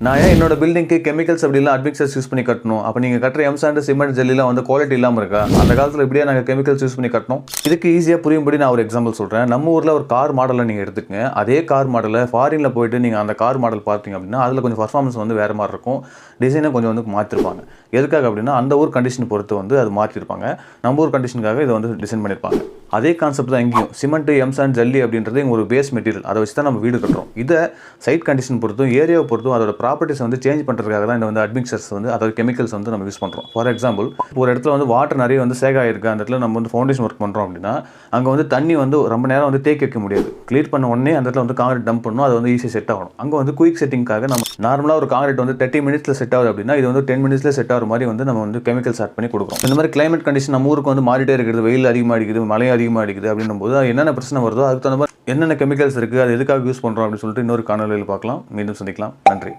நான் ஏன் என்னோட பில்டிங்க்கு கெமிக்கல்ஸ் அப்படி இல்லை அட்மிக்சர்ஸ் யூஸ் பண்ணி கட்டணும்? அப்போ நீங்கள் கட்டுற எம்சாண்ட் சிமெண்ட் ஜெல்லிலாம் வந்து குவாலிட்டி இல்லாமல் இருக்கா? அந்த காலத்தில் இப்படியே நாங்கள் கெமிக்கல்ஸ் யூஸ் பண்ணி கட்டணும். இதுக்கு ஈஸியாக புரியும்படி நான் ஒரு எக்ஸாம்பிள் சொல்கிறேன். நம்ம ஊரில் ஒரு கார் மாடலை நீங்கள் எடுத்துக்கங்க. அதே கார் மாடலை ஃபாரினில் போயிட்டு நீங்கள் அந்த கார் மாடல் பார்த்தீங்க அப்படின்னா அதில் கொஞ்சம் பர்ஃபார்மன்ஸ் வந்து வேறு மாதிரி இருக்கும். டிசைனை கொஞ்சம் வந்து மாற்றிருப்பாங்க. எதுக்காக அப்படின்னா அந்த ஊர் கண்டிஷன் பொறுத்து வந்து அது மாற்றிருப்பாங்க. நம்ம ஊர் கண்டிஷனுக்காக இதை வந்து டிசைன் பண்ணியிருப்பாங்க. அதே கான்செப்ட் தான் எங்கேயும். சிமெண்ட் எம்சாண்ட் ஜல்லி அப்படின்றது ஒரு பேஸ் மெட்டீரியல். அதை வச்சு தான் நம்ம வீடு கட்டுறோம். இதை சைட் கண்டிஷன் பொறுத்தும் ஏரியாவை பொறுத்தும் அதோட ப்ராப்பர்ட்டிஸ் வந்து சேஞ்ச் பண்ணுறதுக்காக தான் இந்த வந்து அட்மிக்சர்ஸ் வந்து அதாவது கெமிக்கல்ஸ் வந்து நம்ம யூஸ் பண்ணுறோம். ஃபார் எக்ஸாம்பிள் ஒரு இடத்துல வந்து வாட்டர் நிறைய வந்து சேக் ஆகிருக்கு. அந்த இடத்துல நம்ம வந்து ஃபவுண்டேஷன் ஒர்க் பண்ணுறோம் அப்படின்னா அங்கே வந்து தண்ணி வந்து ரொம்ப நேரம் வந்து தேக்கி வைக்க முடியாது. கிளியர் பண்ண உடனே அந்த இடத்துல வந்து காங்கிரீட் டம்ப் பண்ணணும். அது வந்து ஈஸியாக செட் ஆகணும். அங்கே வந்து குயிக் செட்டிங்காக நம்ம நார்மலாக ஒரு காங்கிரீட் வந்து 30 மினிட்ஸில் செட் ஆகுது அப்படின்னா இது வந்து 10 மினிட்ஸில் செட் ஆகிற மாதிரி வந்து நம்ம வந்து கெமிக்கல்ஸ் ஆட் பண்ணி கொடுக்குறோம். இந்த மாதிரி கிளைமேட் கண்டிஷன் நம்ம ஊருக்கு வந்து மாறிட்டே இருக்குது. வெயில் அதிகமாக அடிக்குது, மழை அதிகமாக அடிக்குது அப்படின்னும் போது என்னென்ன பிரச்சனை வருதோ அதுக்கு தகுந்த மாதிரி என்னென்ன கெமிக்கல்ஸ் இருக்குது, அது எதுக்காக யூஸ் பண்ணுறோம் அப்படின்னு சொல்லிட்டு இன்னொரு காணொலியில் பார்க்கலாம். மீண்டும் சந்திக்கலாம். நன்றி.